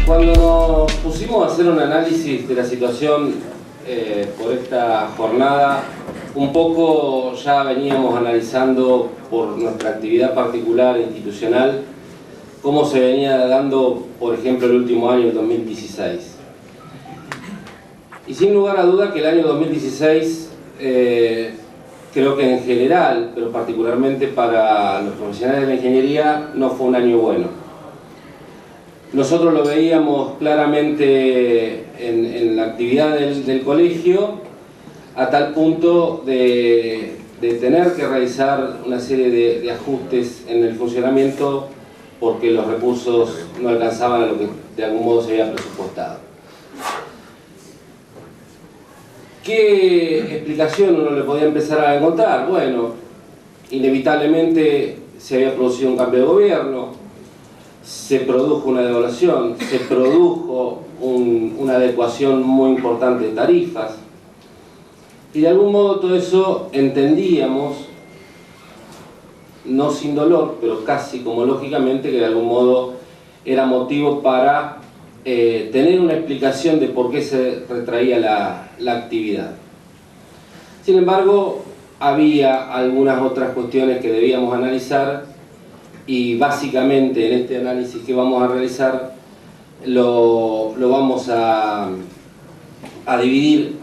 Cuando nos pusimos a hacer un análisis de la situación por esta jornada, un poco ya veníamos analizando por nuestra actividad particular e institucional cómo se venía dando, por ejemplo, el último año, el 2016. Y sin lugar a duda que el año 2016, creo que en general, pero particularmente para los profesionales de la ingeniería, no fue un año bueno. Nosotros lo veíamos claramente en la actividad del colegio, a tal punto de tener que realizar una serie de ajustes en el funcionamiento porque los recursos no alcanzaban a lo que de algún modo se había presupuestado. ¿Qué explicación uno le podía empezar a encontrar? Bueno, inevitablemente se había producido un cambio de gobierno, se produjo una devaluación, se produjo una adecuación muy importante de tarifas, y de algún modo todo eso entendíamos, no sin dolor, pero casi como lógicamente, que de algún modo era motivo para tener una explicación de por qué se retraía la actividad. Sin embargo, había algunas otras cuestiones que debíamos analizar, y básicamente en este análisis que vamos a realizar lo vamos a dividir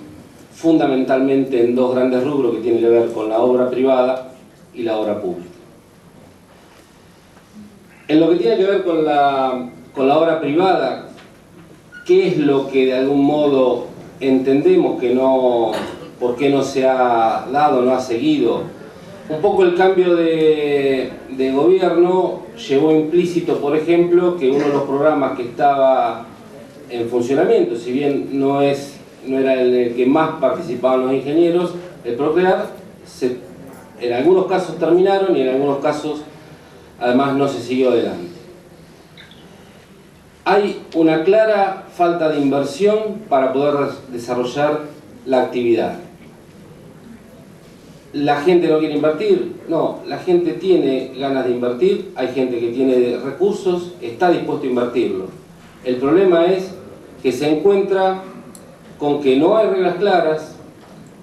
fundamentalmente en dos grandes rubros que tienen que ver con la obra privada y la obra pública. En lo que tiene que ver con la obra privada, ¿qué es lo que de algún modo entendemos que no, por qué no se ha dado, no ha seguido? Un poco el cambio de gobierno llevó implícito, por ejemplo, que uno de los programas que estaba en funcionamiento, si bien no era el que más participaban los ingenieros, el Procrear, en algunos casos terminaron y en algunos casos además no se siguió adelante. Hay una clara falta de inversión para poder desarrollar la actividad. ¿La gente no quiere invertir? No, la gente tiene ganas de invertir, hay gente que tiene recursos, está dispuesto a invertirlo. El problema es que se encuentra con que no hay reglas claras,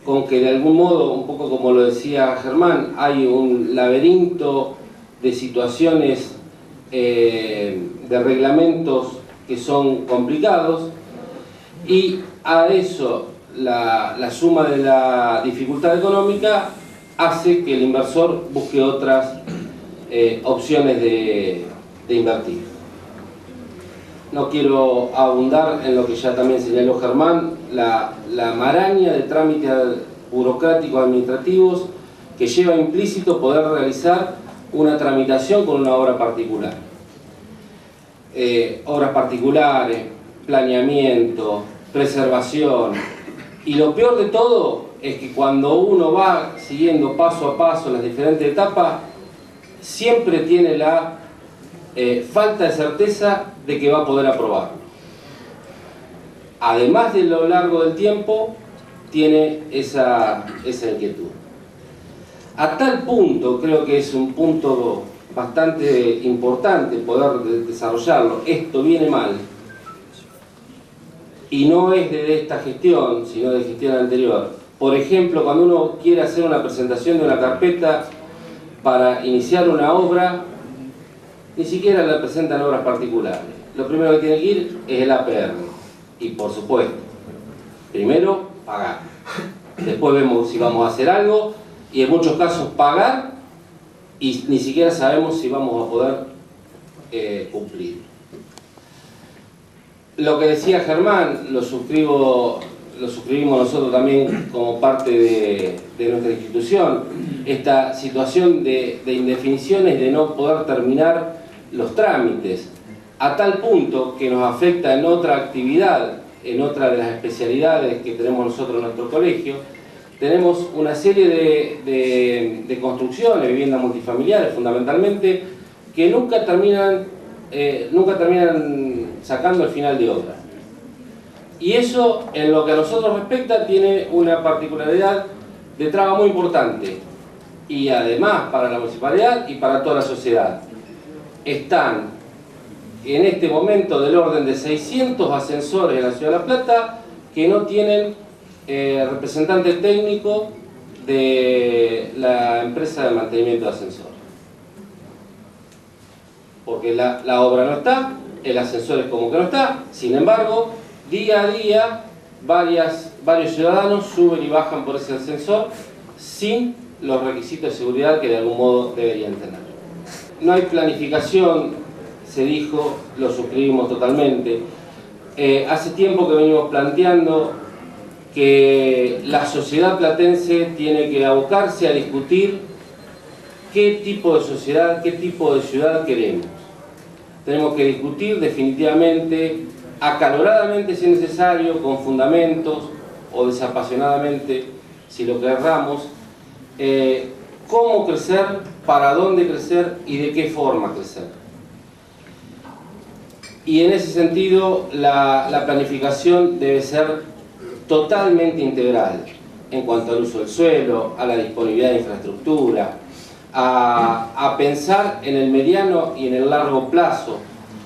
con que de algún modo, un poco como lo decía Germán, hay un laberinto de situaciones, de reglamentos que son complicados, y a eso la suma de la dificultad económica hace que el inversor busque otras opciones de invertir. No quiero abundar en lo que ya también señaló Germán, la maraña de trámites burocráticos administrativos que lleva implícito poder realizar una tramitación con una obra particular. Obras particulares, planeamiento, preservación, y lo peor de todo es que cuando uno va siguiendo paso a paso las diferentes etapas, siempre tiene la falta de certeza de que va a poder aprobarlo. Además de lo largo del tiempo, tiene esa inquietud. A tal punto, creo que es un punto bastante importante poder desarrollarlo, esto viene mal, y no es de esta gestión, sino de gestión anterior. Por ejemplo, cuando uno quiere hacer una presentación de una carpeta para iniciar una obra, ni siquiera la presentan obras particulares. Lo primero que tiene que ir es el APR. Y por supuesto, primero pagar. Después vemos si vamos a hacer algo, y en muchos casos pagar, y ni siquiera sabemos si vamos a poder cumplir. Lo que decía Germán, lo suscribimos nosotros también como parte de nuestra institución, esta situación de indefiniciones, de no poder terminar los trámites, a tal punto que nos afecta en otra actividad, en otra de las especialidades que tenemos nosotros en nuestro colegio. Tenemos una serie de construcciones, viviendas multifamiliares fundamentalmente, que nunca terminan sacando el final de obra. Y eso, en lo que a nosotros respecta, tiene una particularidad de traba muy importante. Y además para la municipalidad y para toda la sociedad. Están en este momento del orden de 600 ascensores en la Ciudad de La Plata que no tienen representante técnico de la empresa de mantenimiento de ascensores. Porque la obra no está, el ascensor es como que no está, sin embargo, día a día varios ciudadanos suben y bajan por ese ascensor sin los requisitos de seguridad que de algún modo deberían tener. No hay planificación, se dijo, lo suscribimos totalmente. Hace tiempo que venimos planteando que la sociedad platense tiene que abocarse a discutir qué tipo de sociedad, qué tipo de ciudad queremos. Tenemos que discutir definitivamente, acaloradamente si es necesario, con fundamentos o desapasionadamente, si lo querramos, cómo crecer, para dónde crecer y de qué forma crecer. Y en ese sentido la planificación debe ser totalmente integral en cuanto al uso del suelo, a la disponibilidad de infraestructura, a pensar en el mediano y en el largo plazo.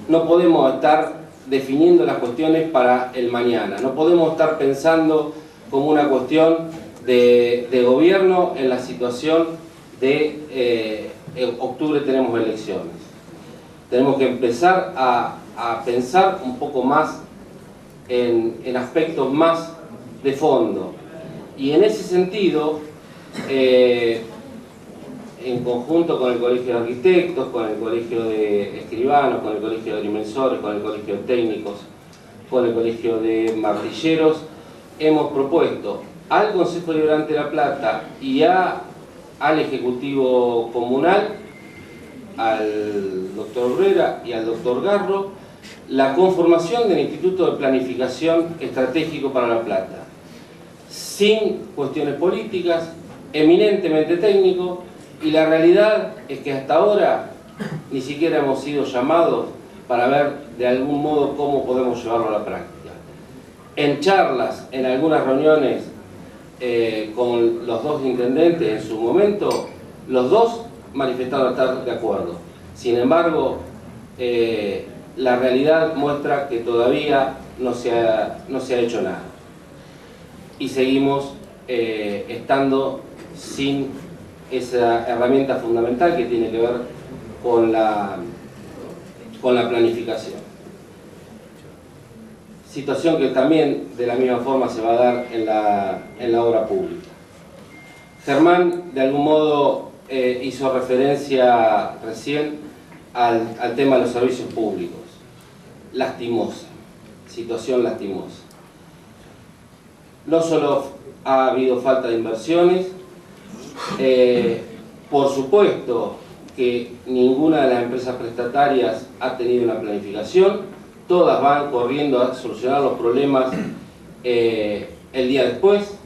No podemos estar definiendo las cuestiones para el mañana, no podemos estar pensando como una cuestión de gobierno en la situación de en octubre tenemos elecciones. Tenemos que empezar a pensar un poco más en aspectos más de fondo. Y en ese sentido, en conjunto con el Colegio de Arquitectos, con el Colegio de Escribanos, con el Colegio de Agrimensores, con el Colegio de Técnicos, con el Colegio de Martilleros, hemos propuesto al Consejo Deliberante de La Plata y al Ejecutivo Comunal, al doctor Herrera y al doctor Garro, la conformación del Instituto de Planificación Estratégico para La Plata, sin cuestiones políticas, eminentemente técnico, y la realidad es que hasta ahora ni siquiera hemos sido llamados para ver de algún modo cómo podemos llevarlo a la práctica. En charlas, en algunas reuniones con los dos intendentes en su momento, los dos manifestaron estar de acuerdo. Sin embargo, la realidad muestra que todavía no se ha hecho nada. Y seguimos estando sin esa herramienta fundamental que tiene que ver con la planificación. Situación que también de la misma forma se va a dar en la obra pública. Germán de algún modo hizo referencia recién al tema de los servicios públicos. Lastimosa, situación lastimosa. No solo ha habido falta de inversiones, por supuesto que ninguna de las empresas prestatarias ha tenido una planificación, todas van corriendo a solucionar los problemas el día después.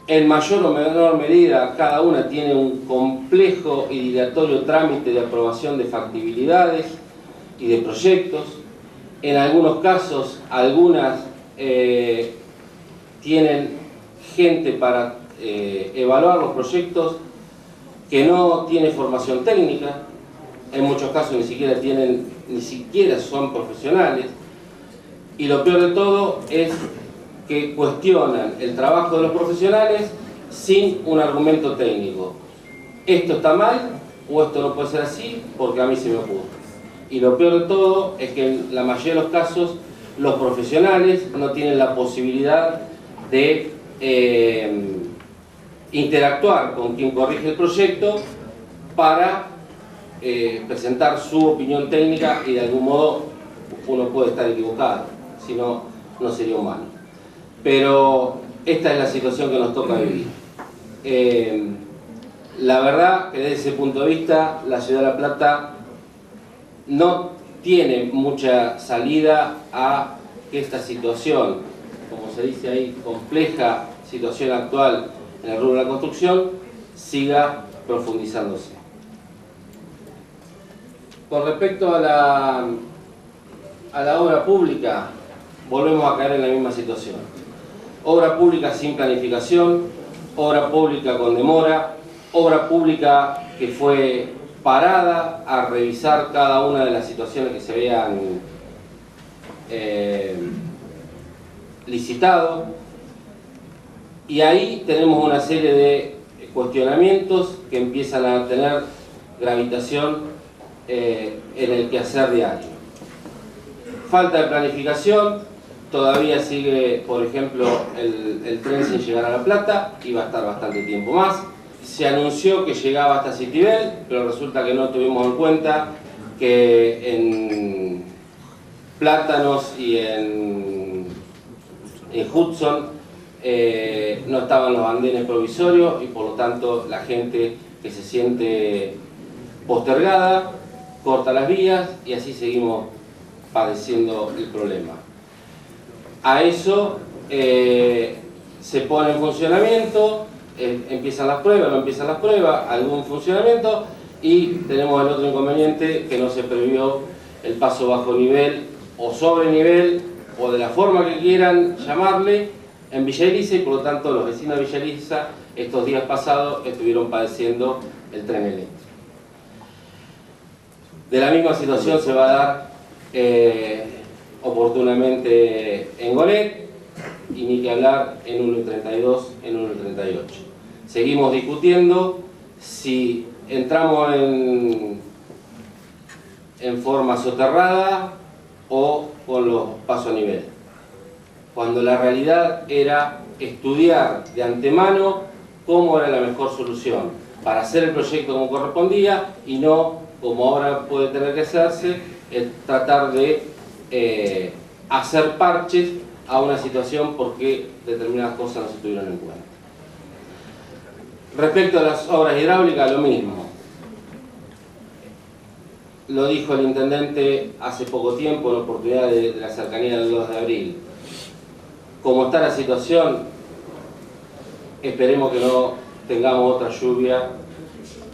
En mayor o menor medida, cada una tiene un complejo y dilatorio trámite de aprobación de factibilidades y de proyectos. En algunos casos, algunas tienen gente para evaluar los proyectos que no tiene formación técnica, en muchos casos ni siquiera son profesionales, y lo peor de todo es que cuestionan el trabajo de los profesionales sin un argumento técnico. Esto está mal o esto no puede ser así porque a mí se me ocurre. Y lo peor de todo es que en la mayoría de los casos los profesionales no tienen la posibilidad de interactuar con quien corrige el proyecto para presentar su opinión técnica, y de algún modo uno puede estar equivocado, si no, no sería humano. Pero esta es la situación que nos toca vivir. La verdad que desde ese punto de vista la Ciudad de La Plata no tiene mucha salida a que esta situación, como se dice ahí, compleja situación actual en el rubro de la construcción, siga profundizándose. Con respecto a la obra pública, volvemos a caer en la misma situación. Obra pública sin planificación, obra pública con demora, obra pública que fue parada a revisar cada una de las situaciones que se habían licitado, y ahí tenemos una serie de cuestionamientos que empiezan a tener gravitación en el quehacer diario. Falta de planificación, todavía sigue, por ejemplo, el tren sin llegar a La Plata, y va a estar bastante tiempo más. Se anunció que llegaba hasta Citibel, pero resulta que no tuvimos en cuenta que en Plátanos y en Hudson no estaban los andenes provisorios, y por lo tanto la gente que se siente postergada corta las vías, y así seguimos padeciendo el problema. A eso se pone en funcionamiento, empiezan las pruebas, no empiezan las pruebas, algún funcionamiento, y tenemos el otro inconveniente, que no se previó el paso bajo nivel o sobre nivel, o de la forma que quieran llamarle, en Villa Elisa, y por lo tanto los vecinos de Villa Elisa estos días pasados estuvieron padeciendo el tren eléctrico. De la misma situación se va a dar oportunamente en Golet, y ni que hablar en 1 y 32, en 1 y 38. Seguimos discutiendo si entramos en forma soterrada o con los pasos a nivel, cuando la realidad era estudiar de antemano cómo era la mejor solución para hacer el proyecto como correspondía, y no como ahora puede tener que hacerse, tratar de hacer parches a una situación porque determinadas cosas no se tuvieron en cuenta. Respecto a las obras hidráulicas, lo mismo. Lo dijo el intendente hace poco tiempo, en la oportunidad de la cercanía del 2 de abril. Como está la situación, esperemos que no tengamos otra lluvia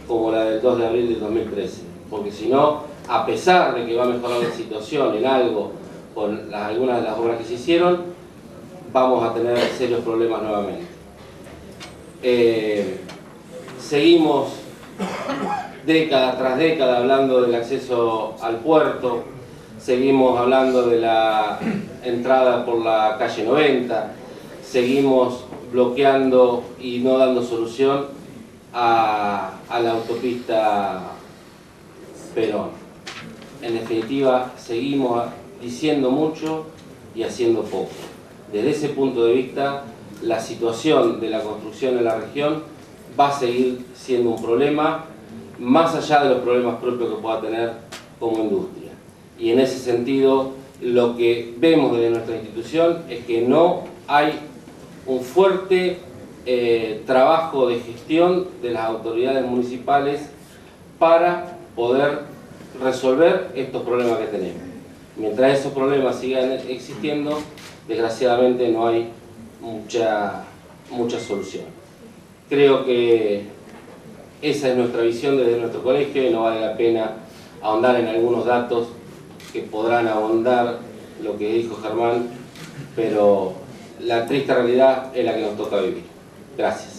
como la del 2 de abril de 2013, porque si no, a pesar de que va a mejorar la situación en algo con algunas de las obras que se hicieron, vamos a tener serios problemas nuevamente. Seguimos década tras década hablando del acceso al puerto, seguimos hablando de la entrada por la calle 90, seguimos bloqueando y no dando solución a la autopista Perón. En definitiva, seguimos diciendo mucho y haciendo poco. Desde ese punto de vista, la situación de la construcción en la región va a seguir siendo un problema, más allá de los problemas propios que pueda tener como industria. Y en ese sentido, lo que vemos desde nuestra institución es que no hay un fuerte trabajo de gestión de las autoridades municipales para poder resolver estos problemas que tenemos. Mientras esos problemas sigan existiendo, desgraciadamente no hay mucha solución. Creo que esa es nuestra visión desde nuestro colegio, y no vale la pena ahondar en algunos datos que podrán ahondar lo que dijo Germán, pero la triste realidad es la que nos toca vivir. Gracias.